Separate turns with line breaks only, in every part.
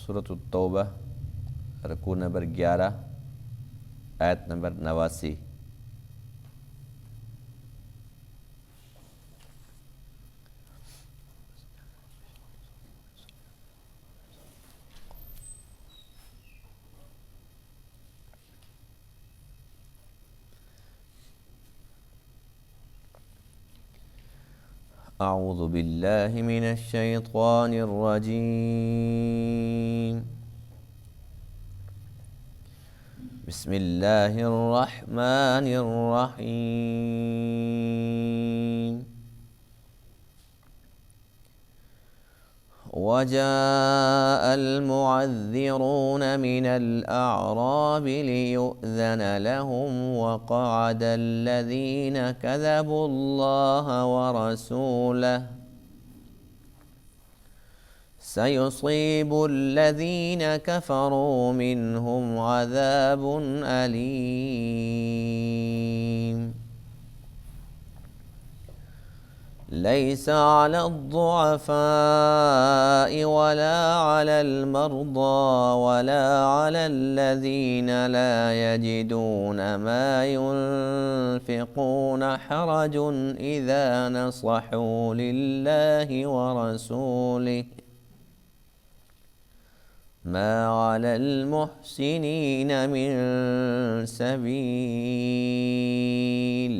سورۃ التوبہ رکوع نمبر 11 آیت نمبر 89۔ اعوذ باللہ من الشیطان الرجیم، بسم اللہ الرحمن الرحیم۔ وجاء المعذرون من الأعراب ليؤذن لهم وقعد الذين كذبوا الله ورسوله سيصيب الذين كفروا منهم عذاب أليم۔ ليس على الضعفاء ولا على المرضى ولا على الذين لا يجدون ما ينفقون حرج إذا نصحوا لله ورسوله ما على المحسنين من سبيل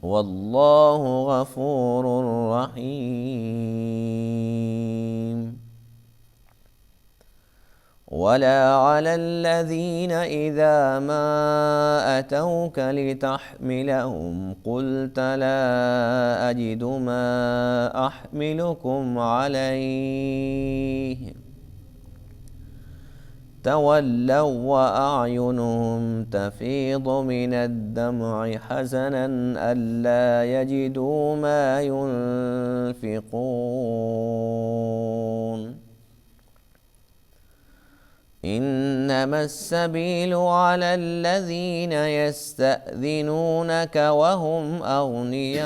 واللہ غفور رحیم۔ ولا على الذين إذا ما أتوك لتحملهم قلت لا أجد ما أحملكم عليه تولوا وأعينهم تفيض من الدمع حزنا ألا يجدوا ما ينفقون إنما السبيل على الذين يستأذنونك وهم أغنياء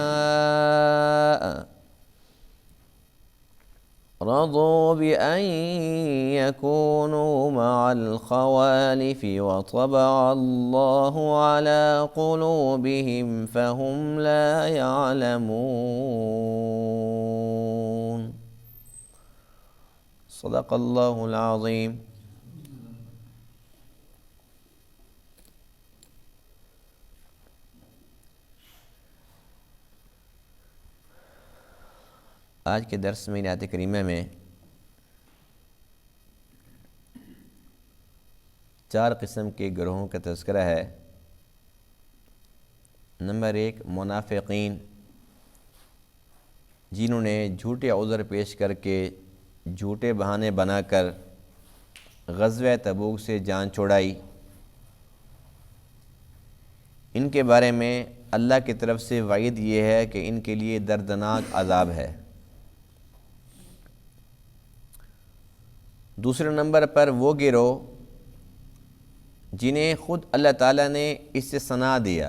رضوا بأن يكونوا مع الخوالف وطبع الله على قلوبهم فهم لا يعلمون۔ صدق اللہ العظیم۔ آج کے درس میں آیت کریمہ میں 4 قسم کے گروہوں کا تذکرہ ہے۔ نمبر 1 منافقین، جنہوں نے جھوٹے عذر پیش کر کے جھوٹے بہانے بنا کر غزوہ تبوک سے جان چھڑائی۔ ان کے بارے میں اللہ کی طرف سے وعید یہ ہے کہ ان کے لیے دردناک عذاب ہے۔ دوسرے نمبر پر وہ گروہ جنہیں خود اللہ تعالیٰ نے اس سے ثنا دیا،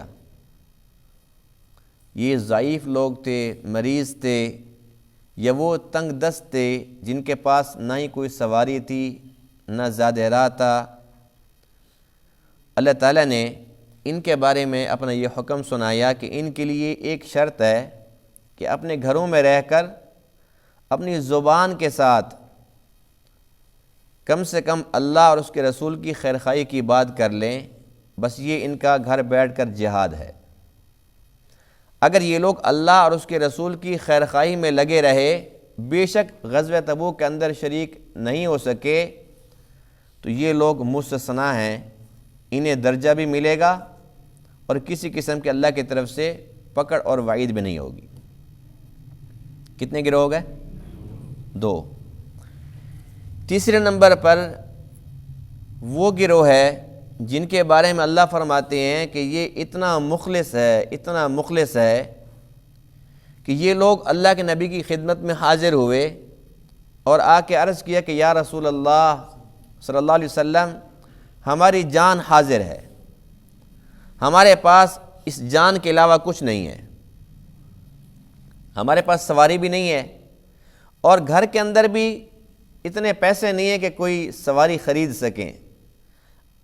یہ ضعیف لوگ تھے، مریض تھے، یا وہ تنگ دست تھے جن کے پاس نہ ہی کوئی سواری تھی نہ زاد راہ تھا۔ اللہ تعالیٰ نے ان کے بارے میں اپنا یہ حکم سنایا کہ ان کے لیے ایک شرط ہے کہ اپنے گھروں میں رہ کر اپنی زبان کے ساتھ کم سے کم اللہ اور اس کے رسول کی خیرخواہی کی بات کر لیں، بس یہ ان کا گھر بیٹھ کر جہاد ہے۔ اگر یہ لوگ اللہ اور اس کے رسول کی خیرخواہی میں لگے رہے، بے شک غزوہ تبوک کے اندر شریک نہیں ہو سکے، تو یہ لوگ مستثنیٰ ہیں، انہیں درجہ بھی ملے گا اور کسی قسم کے اللہ کی طرف سے پکڑ اور وعید بھی نہیں ہوگی۔ کتنے گروہ ہو گئے؟ 2۔ تیسرے نمبر پر وہ گروہ ہے جن کے بارے میں اللہ فرماتے ہیں کہ یہ اتنا مخلص ہے کہ یہ لوگ اللہ کے نبی کی خدمت میں حاضر ہوئے اور آ کے عرض کیا کہ یا رسول اللہ صلی اللہ علیہ وسلم، ہماری جان حاضر ہے، ہمارے پاس اس جان کے علاوہ کچھ نہیں ہے، ہمارے پاس سواری بھی نہیں ہے، اور گھر کے اندر بھی اتنے پیسے نہیں ہیں کہ کوئی سواری خرید سکیں،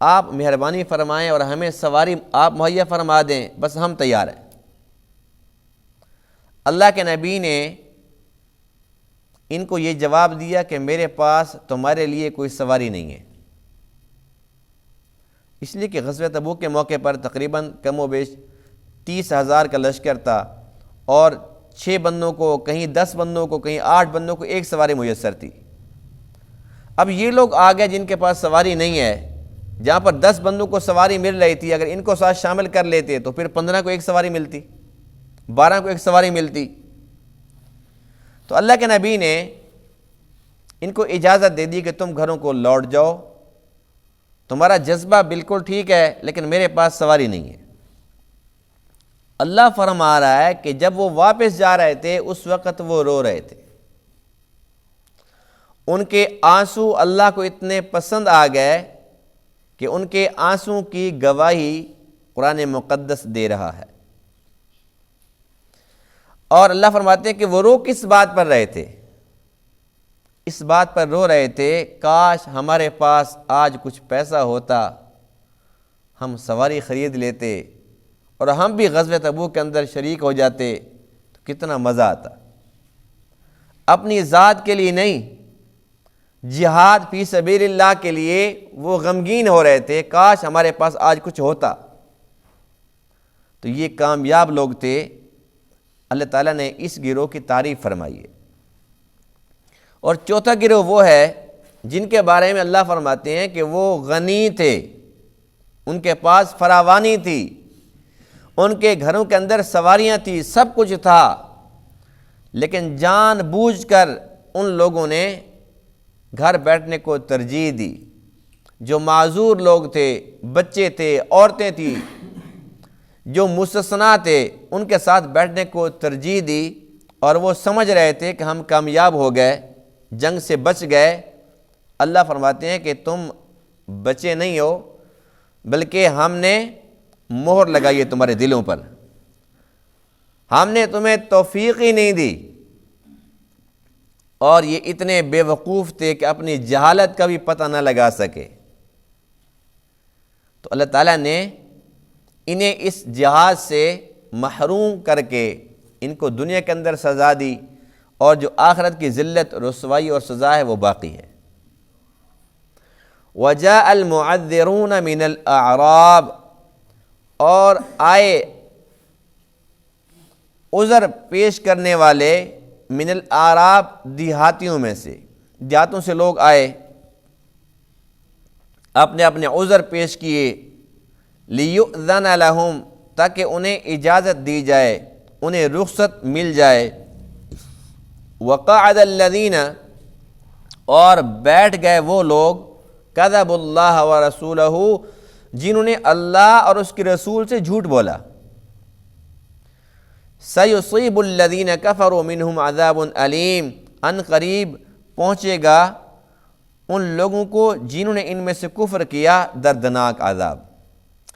آپ مہربانی فرمائیں اور ہمیں سواری آپ مہیا فرما دیں، بس ہم تیار ہیں۔ اللہ کے نبی نے ان کو یہ جواب دیا کہ میرے پاس تمہارے لیے کوئی سواری نہیں ہے، اس لیے کہ غزوہ تبوک کے موقع پر تقریباً کم و بیش 30,000 کا لشکر تھا، اور 6 بندوں کو، کہیں 10 بندوں کو، کہیں 8 بندوں کو ایک سواری میسر تھی۔ اب یہ لوگ آ گئے جن کے پاس سواری نہیں ہے، جہاں پر 10 بندوں کو سواری مل رہی تھی، اگر ان کو ساتھ شامل کر لیتے تو پھر 15 کو ایک سواری ملتی، 12 کو ایک سواری ملتی۔ تو اللہ کے نبی نے ان کو اجازت دے دی کہ تم گھروں کو لوٹ جاؤ، تمہارا جذبہ بالکل ٹھیک ہے لیکن میرے پاس سواری نہیں ہے۔ اللہ فرما رہا ہے کہ جب وہ واپس جا رہے تھے اس وقت وہ رو رہے تھے، ان کے آنسو اللہ کو اتنے پسند آ گئے کہ ان کے آنسو کی گواہی قرآن مقدس دے رہا ہے۔ اور اللہ فرماتے ہیں کہ وہ رو کس بات پر رہے تھے؟ اس بات پر رو رہے تھے کاش ہمارے پاس آج کچھ پیسہ ہوتا، ہم سواری خرید لیتے اور ہم بھی غزوہ تبوک کے اندر شریک ہو جاتے تو کتنا مزہ آتا۔ اپنی ذات کے لیے نہیں، جہاد فی سبیل اللہ کے لیے وہ غمگین ہو رہے تھے، کاش ہمارے پاس آج کچھ ہوتا۔ تو یہ کامیاب لوگ تھے۔ اللہ تعالیٰ نے اس گروہ کی تعریف فرمائی ہے۔ اور چوتھا گروہ وہ ہے جن کے بارے میں اللہ فرماتے ہیں کہ وہ غنی تھے، ان کے پاس فراوانی تھی، ان کے گھروں کے اندر سواریاں تھیں، سب کچھ تھا، لیکن جان بوجھ کر ان لوگوں نے گھر بیٹھنے کو ترجیح دی۔ جو معذور لوگ تھے، بچے تھے، عورتیں تھیں، جو مستثنا تھے، ان کے ساتھ بیٹھنے کو ترجیح دی، اور وہ سمجھ رہے تھے کہ ہم کامیاب ہو گئے، جنگ سے بچ گئے۔ اللہ فرماتے ہیں کہ تم بچے نہیں ہو، بلکہ ہم نے مہر لگائی ہے تمہارے دلوں پر، ہم نے تمہیں توفیق ہی نہیں دی۔ اور یہ اتنے بے وقوف تھے کہ اپنی جہالت کا بھی پتہ نہ لگا سکے۔ تو اللہ تعالیٰ نے انہیں اس جہاد سے محروم کر کے ان کو دنیا کے اندر سزا دی، اور جو آخرت کی ذلت، رسوائی اور سزا ہے وہ باقی ہے۔ وَجَاءَ الْمُعَذِّرُونَ مِنَ الْأَعْرَابِ، اور آئے عذر پیش کرنے والے من الاعراب، دیہاتیوں میں سے، دیہاتوں سے لوگ آئے، اپنے اپنے عذر پیش کیے، لِيُؤْذَنَ لَهُمْ، تاکہ انہیں اجازت دی جائے، انہیں رخصت مل جائے۔ وَقَعَدَ الَّذِينَ، اور بیٹھ گئے وہ لوگ، كَذَبُوا اللَّهَ وَرَسُولَهُ، جنہوں نے اللہ اور اس کے رسول سے جھوٹ بولا۔ سَيُصِيبُ الَّذِينَ كَفَرُوا مِنْهُمْ عَذَابٌ أَلِيمٌ، ان قریب پہنچے گا ان لوگوں کو جنہوں نے ان میں سے کفر کیا دردناک عذاب۔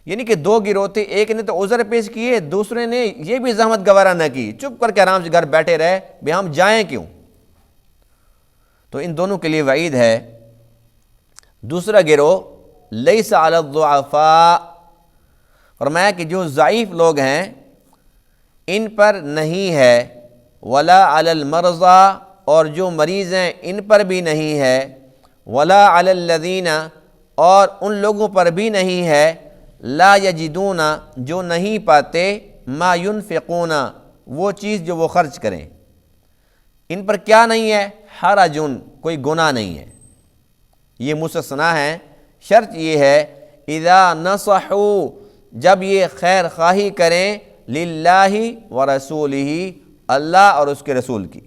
یعنی کہ دو گروہ تھے، ایک نے تو عذر پیش کیے، دوسرے نے یہ بھی زحمت گوارا نہ کی، چپ کر کے آرام سے گھر بیٹھے رہے، بھی ہم جائیں کیوں؟ تو ان دونوں کے لیے وعید ہے۔ دوسرا گروہ لیس علی الضعفاء، فرمایا کہ جو ضعیف لوگ ہیں ان پر نہیں ہے، ولا علی المرضى، اور جو مریض ہیں ان پر بھی نہیں ہے، ولا علی الذین، اور ان لوگوں پر بھی نہیں ہے، لا یجدون، جو نہیں پاتے، ما ينفقون، وہ چیز جو وہ خرچ کریں۔ ان پر کیا نہیں ہے؟ حرجن، کوئی گناہ نہیں ہے۔ یہ مستثنا ہے، شرط یہ ہے اذا نصحوا، جب یہ خیر خواہی کریں، للہ ورسولہ، اللہ اور اس کے رسول کی۔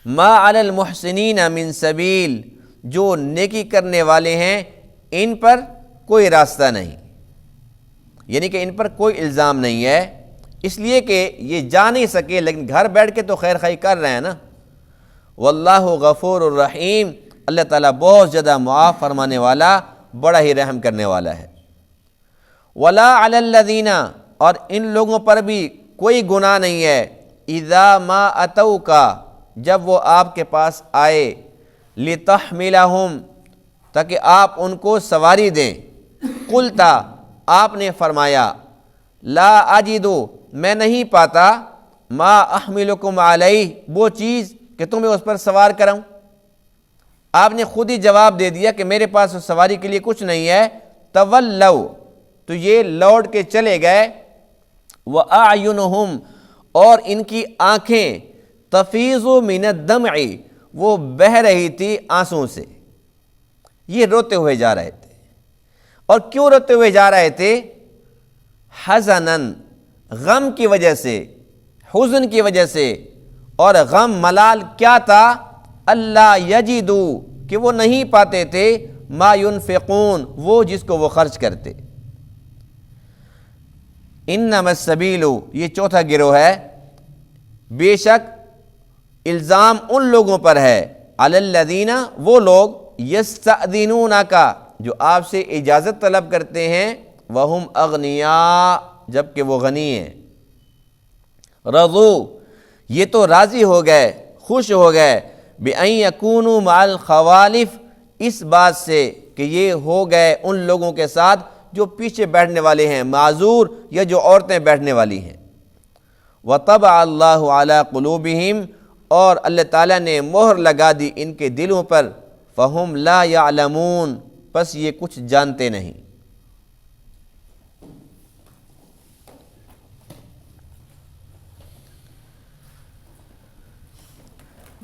ما علی المحسنین من سبیل، جو نیکی کرنے والے ہیں ان پر کوئی راستہ نہیں، یعنی کہ ان پر کوئی الزام نہیں ہے، اس لیے کہ یہ جا نہیں سکے، لیکن گھر بیٹھ کے تو خیر خواہی کر رہے ہیں نا۔ واللہ غفور الرحیم، اللہ تعالیٰ بہت زیادہ معاف فرمانے والا، بڑا ہی رحم کرنے والا ہے۔ ولا علی الذین، اور ان لوگوں پر بھی کوئی گناہ نہیں ہے، اذا ما اتوکا، جب وہ آپ کے پاس آئے لِتَحْمِلَهُمْ تاکہ آپ ان کو سواری دیں، قُلْتَ آپ نے فرمایا لا اجدو میں نہیں پاتا ما احملکم علیہ وہ چیز کہ تمہیں اس پر سوار کراؤں۔ آپ نے خود ہی جواب دے دیا کہ میرے پاس سواری کے لیے کچھ نہیں ہے۔ تولوا تو یہ لوٹ کے چلے گئے، وَأَعْيُنُهُمْ اور ان کی آنکھیں تفیض من الدمع وہ بہہ رہی تھی آنسوں سے، یہ روتے ہوئے جا رہے تھے۔ اور کیوں روتے ہوئے جا رہے تھے؟ حزناً غم کی وجہ سے، حزن کی وجہ سے۔ اور غم ملال کیا تھا؟ اللہ یجدو کہ وہ نہیں پاتے تھے ما ينفقون وہ جس کو وہ خرچ کرتے۔ انما السبیل یہ چوتھا گروہ ہے، بے شک الزام ان لوگوں پر ہے، علی الذین وہ لوگ یستأذنونک جو آپ سے اجازت طلب کرتے ہیں، وہم اغنیاء جبکہ وہ غنی ہیں، رضو یہ تو راضی ہو گئے، خوش ہو گئے، بِأَن يَكُونُوا مَعَ الْخَوَالِفِ اس بات سے کہ یہ ہو گئے ان لوگوں کے ساتھ جو پیچھے بیٹھنے والے ہیں، معذور یا جو عورتیں بیٹھنے والی ہیں۔ وَطَبَعَ اللَّهُ عَلَى قُلُوبِهِمْ اور اللہ تعالیٰ نے مہر لگا دی ان کے دلوں پر، فَهُمْ لَا يَعْلَمُونَ پس یہ کچھ جانتے نہیں۔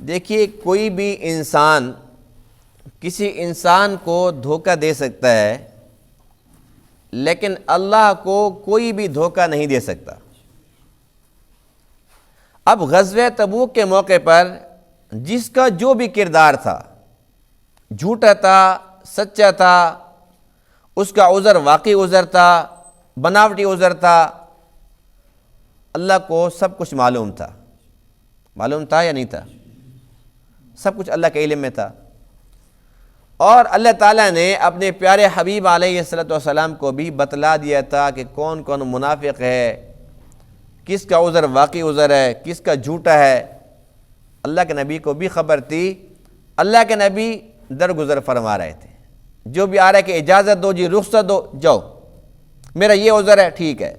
دیکھیے کوئی بھی انسان کسی انسان کو دھوکہ دے سکتا ہے، لیکن اللہ کو کوئی بھی دھوکہ نہیں دے سکتا۔ اب غزوہ تبوک کے موقع پر جس کا جو بھی کردار تھا، جھوٹا تھا، سچا تھا، اس کا عذر واقعی عذر تھا، بناوٹی عذر تھا، اللہ کو سب کچھ معلوم تھا۔ معلوم تھا یا نہیں تھا؟ سب کچھ اللہ کے علم میں تھا۔ اور اللہ تعالیٰ نے اپنے پیارے حبیب علیہ السلام کو بھی بتلا دیا تھا کہ کون کون منافق ہے، کس کا عذر واقعی عذر ہے، کس کا جھوٹا ہے۔ اللہ کے نبی کو بھی خبر تھی، اللہ کے نبی درگزر فرما رہے تھے۔ جو بھی آ رہا ہے کہ اجازت دو جی، رخصت دو، جاؤ، میرا یہ عذر ہے، ٹھیک ہے۔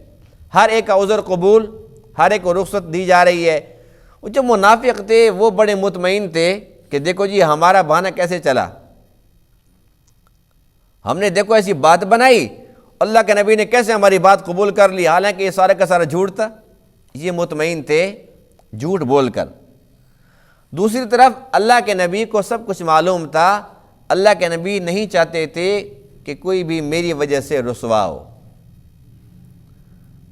ہر ایک کا عذر قبول، ہر ایک کو رخصت دی جا رہی ہے۔ وہ جو منافق تھے وہ بڑے مطمئن تھے کہ دیکھو جی ہمارا بہانہ کیسے چلا، ہم نے دیکھو ایسی بات بنائی، اللہ کے نبی نے کیسے ہماری بات قبول کر لی، حالانکہ یہ سارا کا سارا جھوٹ تھا۔ یہ مطمئن تھے جھوٹ بول کر۔ دوسری طرف اللہ کے نبی کو سب کچھ معلوم تھا، اللہ کے نبی نہیں چاہتے تھے کہ کوئی بھی میری وجہ سے رسوا ہو۔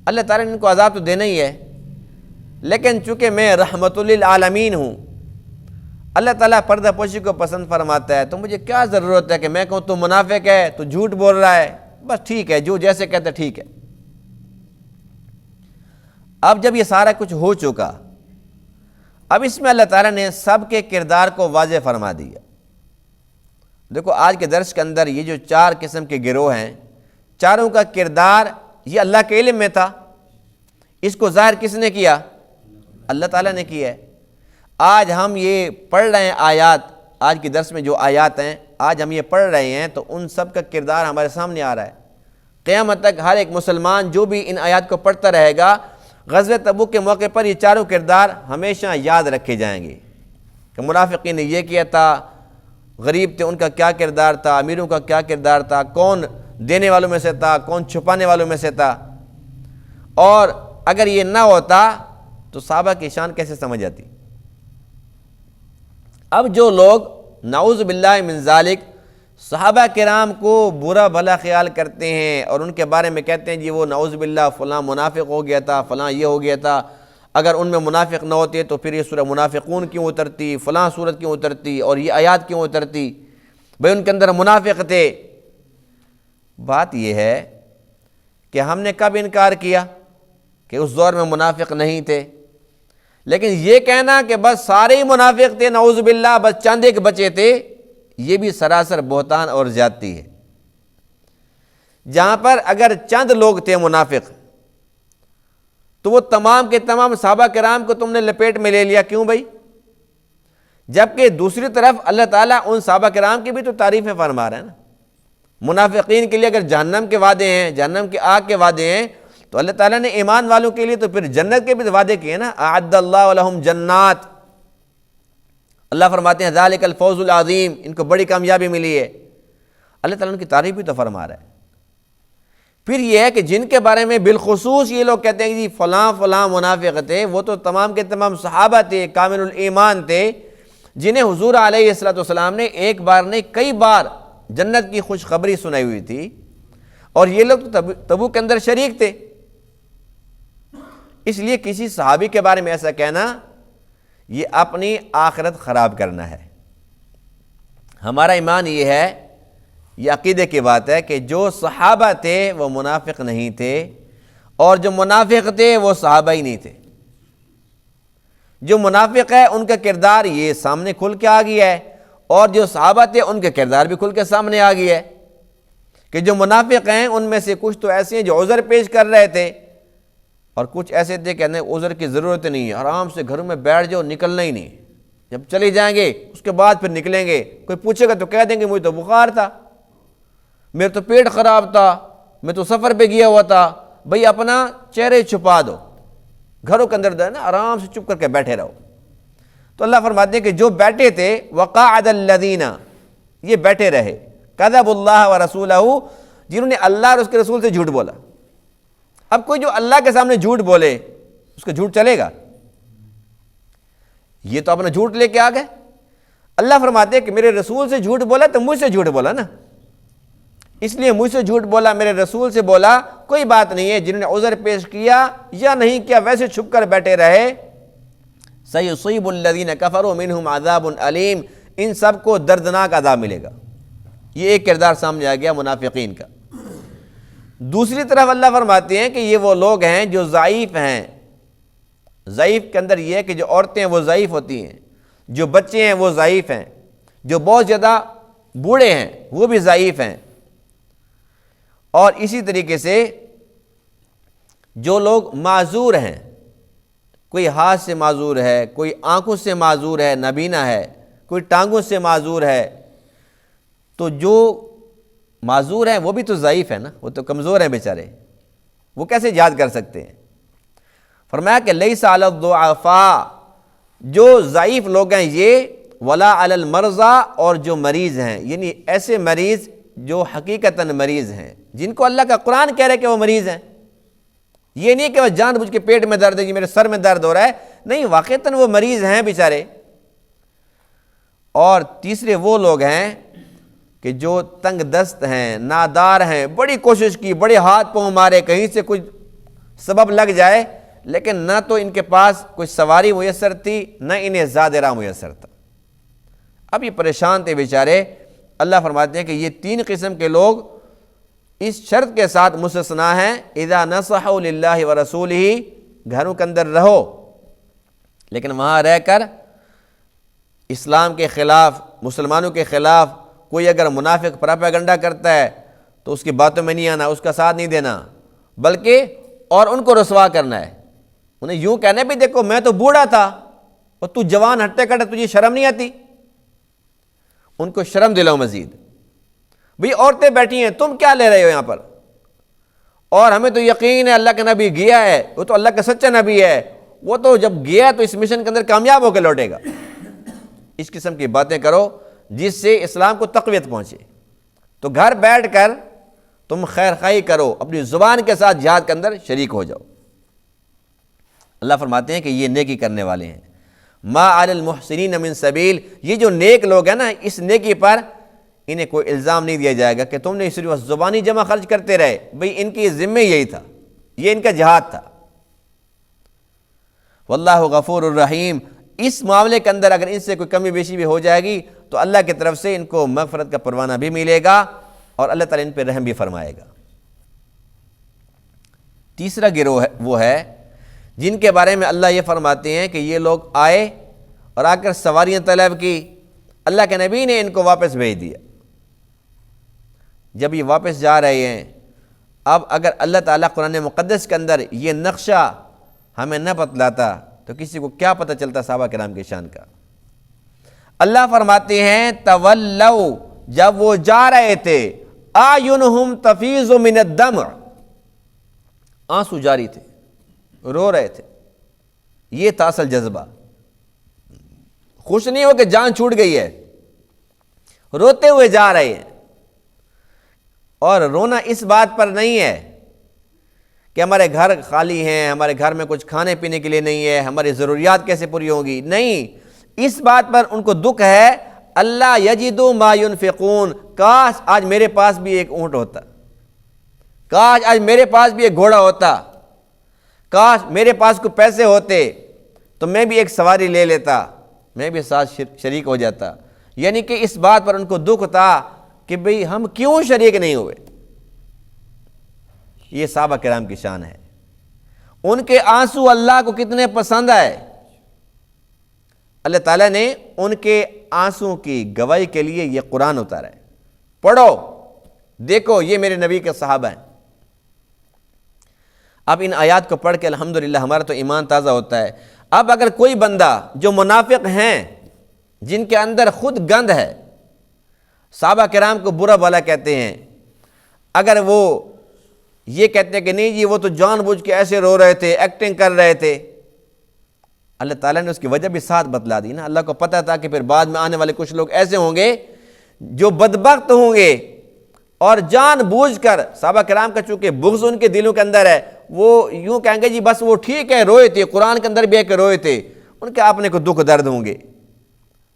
اللہ تعالیٰ نے ان کو عذاب تو دینا ہی ہے، لیکن چونکہ میں رحمت للعالمین ہوں، اللہ تعالیٰ پردہ پوشی کو پسند فرماتا ہے، تو مجھے کیا ضرورت ہے کہ میں کہوں تو منافق ہے، تو جھوٹ بول رہا ہے، بس ٹھیک ہے، جو جیسے کہتا ہے ٹھیک ہے۔ اب جب یہ سارا کچھ ہو چکا، اب اس میں اللہ تعالیٰ نے سب کے کردار کو واضح فرما دیا۔ دیکھو آج کے درس کے اندر یہ جو 4 قسم کے گروہ ہیں، چاروں کا کردار یہ اللہ کے علم میں تھا۔ اس کو ظاہر کس نے کیا؟ اللہ تعالیٰ نے کیا ہے۔ آج ہم یہ پڑھ رہے ہیں آیات، آج کے درس میں جو آیات ہیں آج ہم یہ پڑھ رہے ہیں، تو ان سب کا کردار ہمارے سامنے آ رہا ہے۔ قیامت تک ہر ایک مسلمان جو بھی ان آیات کو پڑھتا رہے گا، غزوہ تبوک کے موقع پر یہ چاروں کردار ہمیشہ یاد رکھے جائیں گے کہ منافقین نے یہ کیا تھا، غریب تھے ان کا کیا کردار تھا، امیروں کا کیا کردار تھا، کون دینے والوں میں سے تھا، کون چھپانے والوں میں سے تھا۔ اور اگر یہ نہ ہوتا تو صحابہ کی شان کیسے سمجھ جاتی؟ اب جو لوگ نعوذ باللہ من ذالک صحابہ کرام کو برا بھلا خیال کرتے ہیں اور ان کے بارے میں کہتے ہیں جی وہ نعوذ باللہ فلاں منافق ہو گیا تھا، فلاں یہ ہو گیا تھا، اگر ان میں منافق نہ ہوتے تو پھر یہ سورہ منافقون کیوں اترتی، فلاں سورت کیوں اترتی اور یہ آیات کیوں اترتی، بھئی ان کے اندر منافق تھے۔ بات یہ ہے کہ ہم نے کب انکار کیا کہ اس دور میں منافق نہیں تھے، لیکن یہ کہنا کہ بس سارے ہی منافق تھے نعوذ باللہ، بس چند ایک بچے تھے، یہ بھی سراسر بہتان اور زیادتی ہے۔ جہاں پر اگر چند لوگ تھے منافق تو وہ تمام کے تمام صحابہ کرام کو تم نے لپیٹ میں لے لیا، کیوں بھائی؟ جبکہ دوسری طرف اللہ تعالیٰ ان صحابہ کرام کی بھی تو تعریفیں فرما رہے ہیں نا۔ منافقین کے لیے اگر جہنم کے وعدے ہیں، جہنم کی آگ کے وعدے ہیں، تو اللہ تعالیٰ نے ایمان والوں کے لیے تو پھر جنت کے بھی وعدے کیے نا۔ اعد اللہ لہم جنات، اللہ فرماتے ہیں ذالک الفوز العظیم، ان کو بڑی کامیابی ملی ہے۔ اللہ تعالیٰ ان کی تعریف بھی تو فرما رہا ہے۔ پھر یہ ہے کہ جن کے بارے میں بالخصوص یہ لوگ کہتے ہیں کہ جی فلاں فلاں منافق تھے، وہ تو تمام کے تمام صحابہ تھے، کامل الایمان تھے، جنہیں حضور علیہ الصلوۃ والسلام نے ایک بار نہیں کئی بار جنت کی خوشخبری سنائی ہوئی تھی، اور یہ لوگ تو تبوک کے اندر شریک تھے۔ اس لیے کسی صحابی کے بارے میں ایسا کہنا یہ اپنی آخرت خراب کرنا ہے۔ ہمارا ایمان یہ ہے، یہ عقیدے کی بات ہے کہ جو صحابہ تھے وہ منافق نہیں تھے، اور جو منافق تھے وہ صحابہ ہی نہیں تھے۔ جو منافق ہے ان کا کردار یہ سامنے کھل کے آ گیا ہے، اور جو صحابہ تھے ان کا کردار بھی کھل کے سامنے آ گیا ہے کہ جو منافق ہیں ان میں سے کچھ تو ایسے ہیں جو عذر پیش کر رہے تھے، اور کچھ ایسے تھے کہ نہیں عذر کی ضرورت نہیں ہے، آرام سے گھروں میں بیٹھ جاؤ، نکلنا ہی نہیں، جب چلے جائیں گے اس کے بعد پھر نکلیں گے، کوئی پوچھے گا تو کہہ دیں گے مجھے تو بخار تھا، میرے تو پیٹ خراب تھا، میں تو سفر پہ گیا ہوا تھا۔ بھئی اپنا چہرے چھپا دو، گھروں کے اندر نا آرام سے چپ کر کے بیٹھے رہو۔ تو اللہ فرماتے ہیں کہ جو بیٹھے تھے وقعد الذین، یہ بیٹھے رہے، کذبوا اللہ ورسولہ، جنہوں نے اللہ اور اس کے رسول سے جھوٹ بولا۔ اب کوئی جو اللہ کے سامنے جھوٹ بولے اس کا جھوٹ چلے گا؟ یہ تو اپنا جھوٹ لے کے آ گئے۔ اللہ فرماتے ہیں کہ میرے رسول سے جھوٹ بولا تو مجھ سے جھوٹ بولا نا، اس لیے مجھ سے جھوٹ بولا، میرے رسول سے بولا، کوئی بات نہیں ہے۔ جنہوں نے عذر پیش کیا یا نہیں کیا ویسے چھپ کر بیٹھے رہے، سَيُصِيبُ الَّذِينَ كَفَرُوا مِنْهُمْ عَذَابٌ عَلِيمٌ، ان سب کو دردناک عذاب ملے گا۔ یہ ایک کردار سامنے آ گیا منافقین کا۔ دوسری طرف اللہ فرماتے ہیں کہ یہ وہ لوگ ہیں جو ضعیف ہیں۔ ضعیف کے اندر یہ ہے کہ جو عورتیں وہ ضعیف ہوتی ہیں، جو بچے ہیں وہ ضعیف ہیں، جو بہت زیادہ بوڑھے ہیں وہ بھی ضعیف ہیں، اور اسی طریقے سے جو لوگ معذور ہیں، کوئی ہاتھ سے معذور ہے، کوئی آنکھوں سے معذور ہے، نابینا ہے، کوئی ٹانگوں سے معذور ہے، تو جو معذور ہیں وہ بھی تو ضعیف ہے نا، وہ تو کمزور ہیں بیچارے، وہ کیسے جہاد کر سکتے ہیں؟ فرمایا کہ لیس علی الضعفاء، جو ضعیف لوگ ہیں یہ، ولا علی المرضى، اور جو مریض ہیں، یعنی ایسے مریض جو حقیقتاً مریض ہیں، جن کو اللہ کا قرآن کہہ رہے کہ وہ مریض ہیں۔ یہ نہیں کہ وہ جان بوجھ کے پیٹ میں درد ہے جی میرے سر میں درد ہو رہا ہے، نہیں، واقعتاً وہ مریض ہیں بیچارے۔ اور تیسرے وہ لوگ ہیں کہ جو تنگ دست ہیں، نادار ہیں، بڑی کوشش کی، بڑے ہاتھ پاؤں مارے، کہیں سے کچھ سبب لگ جائے، لیکن نہ تو ان کے پاس کوئی سواری میسر تھی، نہ انہیں زاد راہ میسر تھا، اب یہ پریشان تھے بیچارے۔ اللہ فرماتے ہیں کہ یہ تین قسم کے لوگ اس شرط کے ساتھ مستثنا ہیں، اذا نصحوا للہ ورسولہ، گھروں کے اندر رہو لیکن وہاں رہ کر اسلام کے خلاف، مسلمانوں کے خلاف کوئی اگر منافق پراپیگنڈا کرتا ہے تو اس کی باتوں میں نہیں آنا، اس کا ساتھ نہیں دینا، بلکہ اور ان کو رسوا کرنا ہے، انہیں یوں کہنا بھی دیکھو میں تو بوڑھا تھا اور تو جوان ہٹتے کٹے، تجھے شرم نہیں آتی؟ ان کو شرم دلاؤ مزید، بھئی عورتیں بیٹھی ہیں تم کیا لے رہے ہو یہاں پر، اور ہمیں تو یقین ہے اللہ کا نبی گیا ہے، وہ تو اللہ کا سچا نبی ہے، وہ تو جب گیا تو اس مشن کے اندر کامیاب ہو کے لوٹے گا۔ اس قسم کی باتیں کرو جس سے اسلام کو تقویت پہنچے، تو گھر بیٹھ کر تم خیر خواہی کرو، اپنی زبان کے ساتھ جہاد کے اندر شریک ہو جاؤ۔ اللہ فرماتے ہیں کہ یہ نیکی کرنے والے ہیں، ما علی المحسنین من سبیل، یہ جو نیک لوگ ہیں نا، اس نیکی پر انہیں کوئی الزام نہیں دیا جائے گا کہ تم نے صرف زبانی جمع خرچ کرتے رہے، بھئی ان کی ذمہ یہی تھا، یہ ان کا جہاد تھا۔ واللہ غفور الرحیم، اس معاملے کے اندر اگر ان سے کوئی کمی بیشی بھی ہو جائے گی تو اللہ کی طرف سے ان کو مغفرت کا پروانہ بھی ملے گا، اور اللہ تعالیٰ ان پہ رحم بھی فرمائے گا۔ تیسرا گروہ وہ ہے جن کے بارے میں اللہ یہ فرماتے ہیں کہ یہ لوگ آئے اور آ کر سواریاں طلب کی، اللہ کے نبی نے ان کو واپس بھیج دیا۔ جب یہ واپس جا رہے ہیں، اب اگر اللہ تعالیٰ قرآن مقدس کے اندر یہ نقشہ ہمیں نہ بتلاتا تو کسی کو کیا پتہ چلتا صحابہ کرام کی شان کا۔ اللہ فرماتے ہیں تولوا، جب وہ جا رہے تھے، اعینہم تفیض من الدمع، آنسو جاری تھے، رو رہے تھے، یہ تھا اصل جذبہ۔ خوش نہیں ہو کہ جان چھوٹ گئی ہے، روتے ہوئے جا رہے ہیں۔ اور رونا اس بات پر نہیں ہے کہ ہمارے گھر خالی ہیں، ہمارے گھر میں کچھ کھانے پینے کے لیے نہیں ہے، ہماری ضروریات کیسے پوری ہوں گی، نہیں، اس بات پر ان کو دکھ ہے اللہ یجدوا ما ينفقون، کاش آج میرے پاس بھی ایک اونٹ ہوتا، کاش آج میرے پاس بھی ایک گھوڑا ہوتا، کاش میرے پاس کوئی پیسے ہوتے تو میں بھی ایک سواری لے لیتا، میں بھی ساتھ شریک ہو جاتا۔ یعنی کہ اس بات پر ان کو دکھ تھا کہ بھئی ہم کیوں شریک نہیں ہوئے۔ یہ صحابہ کرام کی شان ہے، ان کے آنسو اللہ کو کتنے پسند آئے۔ اللہ تعالیٰ نے ان کے آنسو کی گواہی کے لیے یہ قرآن اتارا ہے، پڑھو دیکھو یہ میرے نبی کے صحابہ ہیں۔ اب ان آیات کو پڑھ کے الحمدللہ ہمارا تو ایمان تازہ ہوتا ہے۔ اب اگر کوئی بندہ جو منافق ہیں، جن کے اندر خود گند ہے، صحابہ کرام کو برا بھلا کہتے ہیں، اگر وہ یہ کہتے ہیں کہ نہیں جی وہ تو جان بوجھ کے ایسے رو رہے تھے، ایکٹنگ کر رہے تھے، اللہ تعالیٰ نے اس کی وجہ بھی ساتھ بتلا دی نا۔ اللہ کو پتہ تھا کہ پھر بعد میں آنے والے کچھ لوگ ایسے ہوں گے جو بدبخت ہوں گے اور جان بوجھ کر، صحابہ کرام کا چونکہ بغض ان کے دلوں کے اندر ہے، وہ یوں کہیں گے جی بس وہ ٹھیک ہے، روئے تھے، قرآن کے اندر بھی ہے کہ روئے تھے، ان کے اپنے کو دکھ درد ہوں گے۔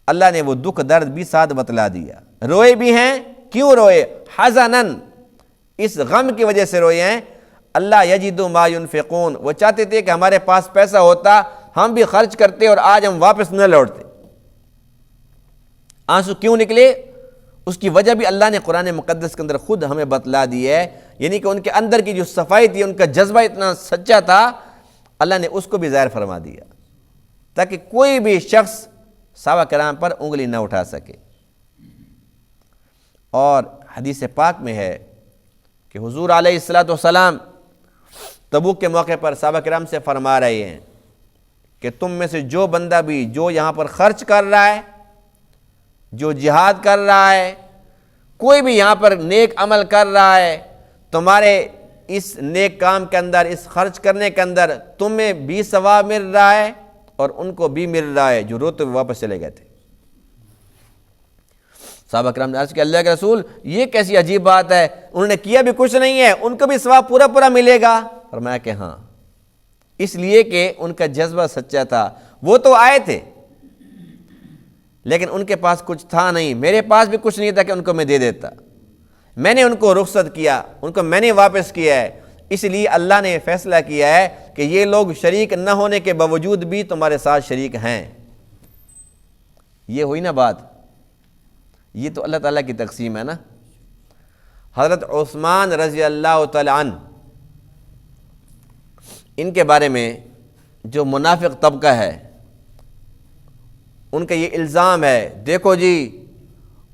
اللہ نے وہ دکھ درد بھی ساتھ بتلا دیا، روئے بھی ہیں، کیوں روئے؟ حزنن، اس غم کی وجہ سے روئے ہیں۔ اللہ یجدوا ما ينفقون، وہ چاہتے تھے کہ ہمارے پاس پیسہ ہوتا، ہم بھی خرچ کرتے اور آج ہم واپس نہ لوٹتے۔ آنسو کیوں نکلے؟ اس کی وجہ بھی اللہ نے قرآن مقدس کے اندر خود ہمیں بتلا دی ہے، یعنی کہ ان کے اندر کی جو صفائی تھی، ان کا جذبہ اتنا سچا تھا، اللہ نے اس کو بھی ظاہر فرما دیا تاکہ کوئی بھی شخص صحابہ کرام پر انگلی نہ اٹھا سکے۔ اور حدیث پاک میں ہے کہ حضور علیہ السلام تبوک کے موقع پر صحابہ کرام سے فرما رہے ہیں کہ تم میں سے جو بندہ بھی جو یہاں پر خرچ کر رہا ہے، جو جہاد کر رہا ہے، کوئی بھی یہاں پر نیک عمل کر رہا ہے، تمہارے اس نیک کام کے اندر، اس خرچ کرنے کے اندر تمہیں بھی ثواب مل رہا ہے اور ان کو بھی مل رہا ہے جو روتے ہوئے واپس چلے گئے تھے۔ صحابہ کرام نے عرض کیا اللہ کے رسول یہ کیسی عجیب بات ہے، انہوں نے کیا بھی کچھ نہیں ہے، ان کو بھی ثواب پورا پورا ملے گا؟ فرمایا کہ ہاں، اس لیے کہ ان کا جذبہ سچا تھا۔ وہ تو آئے تھے لیکن ان کے پاس کچھ تھا نہیں، میرے پاس بھی کچھ نہیں تھا کہ ان کو میں دے دیتا، میں نے ان کو رخصت کیا، ان کو میں نے واپس کیا ہے، اس لیے اللہ نے فیصلہ کیا ہے کہ یہ لوگ شریک نہ ہونے کے باوجود بھی تمہارے ساتھ شریک ہیں۔ یہ ہوئی نا بات، یہ تو اللہ تعالیٰ کی تقسیم ہے نا۔ حضرت عثمان رضی اللہ تعالی عنہ، ان کے بارے میں جو منافق طبقہ ہے ان کا یہ الزام ہے، دیکھو جی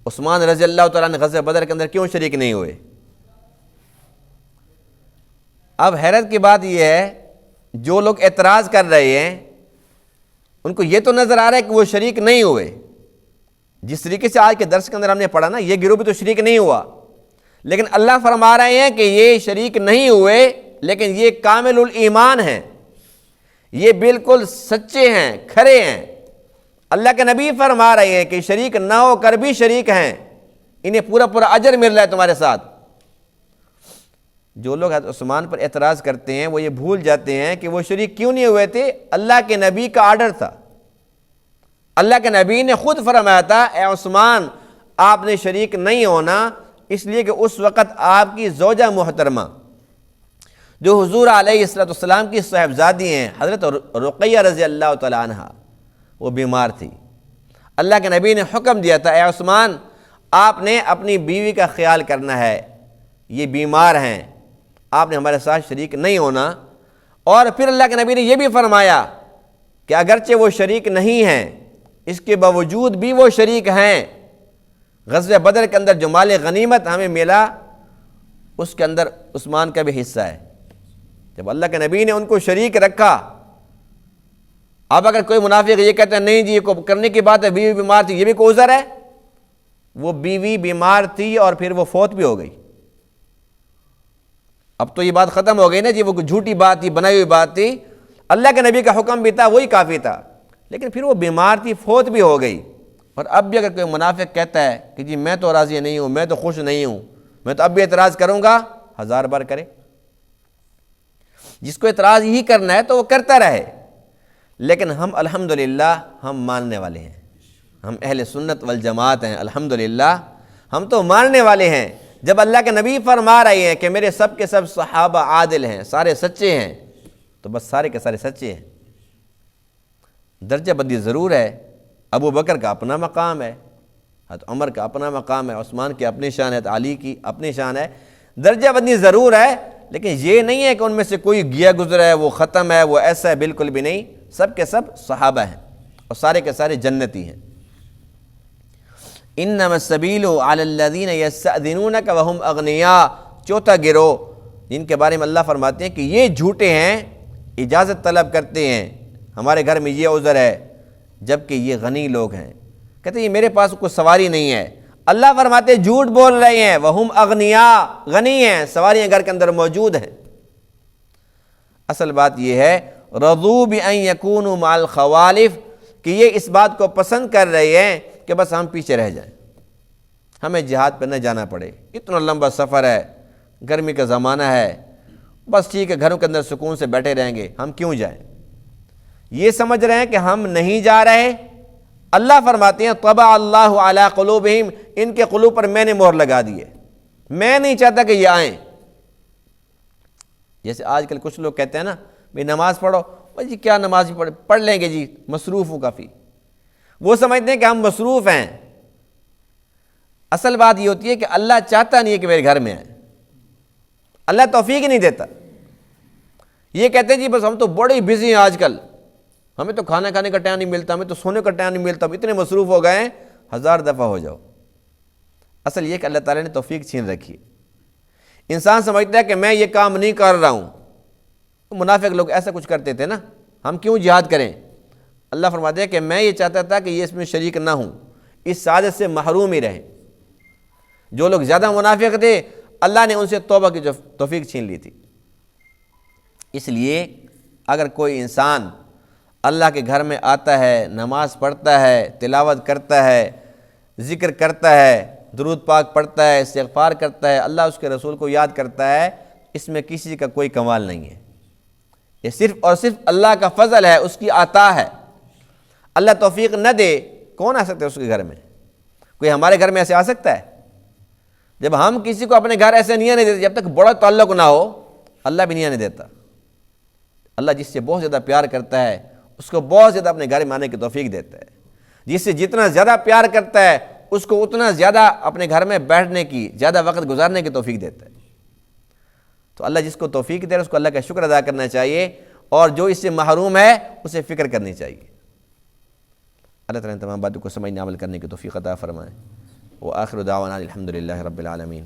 عثمان رضی اللہ تعالیٰ عنہ غزوہ بدر کے اندر کیوں شریک نہیں ہوئے؟ اب حیرت کی بات یہ ہے جو لوگ اعتراض کر رہے ہیں ان کو یہ تو نظر آ رہا ہے کہ وہ شریک نہیں ہوئے، جس طریقے سے آج کے درس کے اندر ہم نے پڑھا نا، یہ گروہ بھی تو شریک نہیں ہوا، لیکن اللہ فرما رہے ہیں کہ یہ شریک نہیں ہوئے لیکن یہ کامل الایمان ہیں، یہ بالکل سچے ہیں، کھرے ہیں۔ اللہ کے نبی فرما رہے ہیں کہ شریک نہ ہو کر بھی شریک ہیں، انہیں پورا پورا اجر مل رہا ہے تمہارے ساتھ۔ جو لوگ حضرت عثمان پر اعتراض کرتے ہیں وہ یہ بھول جاتے ہیں کہ وہ شریک کیوں نہیں ہوئے تھے، اللہ کے نبی کا آرڈر تھا، اللہ کے نبی نے خود فرمایا تھا اے عثمان آپ نے شریک نہیں ہونا، اس لیے کہ اس وقت آپ کی زوجہ محترمہ جو حضور علیہ السلام کی صاحبزادی ہیں حضرت رقیہ رضی اللہ تعالی عنہ، وہ بیمار تھی۔ اللہ کے نبی نے حکم دیا تھا اے عثمان آپ نے اپنی بیوی کا خیال کرنا ہے، یہ بیمار ہیں، آپ نے ہمارے ساتھ شریک نہیں ہونا۔ اور پھر اللہ کے نبی نے یہ بھی فرمایا کہ اگرچہ وہ شریک نہیں ہیں اس کے باوجود بھی وہ شریک ہیں، غزوہ بدر کے اندر جو مال غنیمت ہمیں ملا اس کے اندر عثمان کا بھی حصہ ہے۔ جب اللہ کے نبی نے ان کو شریک رکھا، اب اگر کوئی منافق یہ کہتا ہے نہیں جی یہ کرنے کی بات ہے، بیوی بیمار تھی، یہ بھی کوئی عذر ہے؟ وہ بیوی بیمار تھی اور پھر وہ فوت بھی ہو گئی، اب تو یہ بات ختم ہو گئی نا جی، وہ جھوٹی بات تھی، بنائی ہوئی بات تھی، اللہ کے نبی کا حکم بھی تھا وہی کافی تھا، لیکن پھر وہ بیمار تھی، فوت بھی ہو گئی۔ اور اب بھی اگر کوئی منافق کہتا ہے کہ جی میں تو راضی نہیں ہوں، میں تو خوش نہیں ہوں، میں تو اب بھی اعتراض کروں گا، 1000 بار کرے، جس کو اعتراض ہی کرنا ہے تو وہ کرتا رہے، لیکن ہم الحمدللہ ہم ماننے والے ہیں، ہم اہل سنت والجماعت ہیں، الحمدللہ ہم تو ماننے والے ہیں۔ جب اللہ کے نبی فرما رہے ہیں کہ میرے سب کے سب صحابہ عادل ہیں، سارے سچے ہیں، تو بس سارے کے سارے سچے ہیں۔ درجہ بندی ضرور ہے، ابو بکر کا اپنا مقام ہے، حضرت عمر کا اپنا مقام ہے، عثمان کی اپنی شان ہے، علی کی اپنی شان ہے، درجہ بندی ضرور ہے، لیکن یہ نہیں ہے کہ ان میں سے کوئی گیا گزرا ہے، وہ ختم ہے، وہ ایسا ہے، بالکل بھی نہیں، سب کے سب صحابہ ہیں اور سارے کے سارے جنتی ہیں۔ انما السبیل علی الذین یستأذنونک وہم اغنیاء، چوتھا گروہ جن کے بارے میں اللہ فرماتے ہیں کہ یہ جھوٹے ہیں، اجازت طلب کرتے ہیں، ہمارے گھر میں یہ عذر ہے، جبکہ یہ غنی لوگ ہیں، کہتے ہیں یہ میرے پاس کوئی سواری نہیں ہے، اللہ فرماتے ہیں جھوٹ بول رہے ہیں، وہم اغنیاء، غنی ہیں، سواریاں گھر کے اندر موجود ہیں۔ اصل بات یہ ہے رضوا بأن یکونوا مع الخوالف، کہ یہ اس بات کو پسند کر رہے ہیں کہ بس ہم پیچھے رہ جائیں، ہمیں جہاد پہ نہ جانا پڑے، اتنا لمبا سفر ہے، گرمی کا زمانہ ہے، بس ٹھیک ہے گھروں کے اندر سکون سے بیٹھے رہیں گے، ہم کیوں جائیں؟ یہ سمجھ رہے ہیں کہ ہم نہیں جا رہے، اللہ فرماتے ہیں طبع اللہ علی قلوبہم، ان کے قلوب پر میں نے مہر لگا دی ہے، میں نہیں چاہتا کہ یہ آئیں۔ جیسے آج کل کچھ لوگ کہتے ہیں نا بھئی نماز پڑھو، بھئی جی کیا نماز پڑھ لیں گے جی، مصروف ہوں کافی، وہ سمجھتے ہیں کہ ہم مصروف ہیں۔ اصل بات یہ ہوتی ہے کہ اللہ چاہتا نہیں ہے کہ میرے گھر میں آئیں، اللہ توفیق نہیں دیتا۔ یہ کہتے ہیں جی بس ہم تو بڑے بزی ہیں آج کل، ہمیں تو کھانا کھانے کا ٹائم نہیں ملتا، ہمیں تو سونے کا ٹائم نہیں ملتا، ہم اتنے مصروف ہو گئے ہیں، 1000 دفعہ ہو جاؤ۔ اصل یہ کہ اللہ تعالیٰ نے توفیق چھین رکھی ہے، انسان سمجھتا ہے کہ میں یہ کام نہیں کر رہا ہوں، منافق لوگ ایسا کچھ کرتے تھے نا، ہم کیوں جہاد کریں؟ اللہ فرماتے ہیں کہ میں یہ چاہتا تھا کہ یہ اس میں شریک نہ ہوں، اس سعادت سے محروم ہی رہیں۔ جو لوگ زیادہ منافق تھے اللہ نے ان سے توبہ کی توفیق چھین لی تھی۔ اس لیے اگر کوئی انسان اللہ کے گھر میں آتا ہے، نماز پڑھتا ہے، تلاوت کرتا ہے، ذکر کرتا ہے، درود پاک پڑھتا ہے، استغفار کرتا ہے، اللہ اس کے رسول کو یاد کرتا ہے، اس میں کسی کا کوئی کمال نہیں ہے، یہ صرف اور صرف اللہ کا فضل ہے، اس کی عطا ہے۔ اللہ توفیق نہ دے کون آ سکتا ہے اس کے گھر میں؟ کوئی ہمارے گھر میں ایسے آ سکتا ہے؟ جب ہم کسی کو اپنے گھر ایسے نہیں آنے دیتے، جب تک بڑا تعلق نہ ہو، اللہ بھی نہیں آنے دیتا۔ اللہ جس سے بہت زیادہ پیار کرتا ہے اس کو بہت زیادہ اپنے گھر میں آنے کی توفیق دیتا ہے، جس سے جتنا زیادہ پیار کرتا ہے اس کو اتنا زیادہ اپنے گھر میں بیٹھنے کی، زیادہ وقت گزارنے کی توفیق دیتا ہے۔ تو اللہ جس کو توفیق دے اس کو اللہ کا شکر ادا کرنا چاہیے، اور جو اس سے محروم ہے اسے فکر کرنی چاہیے۔ اللہ تعالیٰ تمام باتوں کو سمجھنے عمل کرنے کی توفیق عطا فرمائے۔ وآخر دعوانا الحمد للہ رب العالمین۔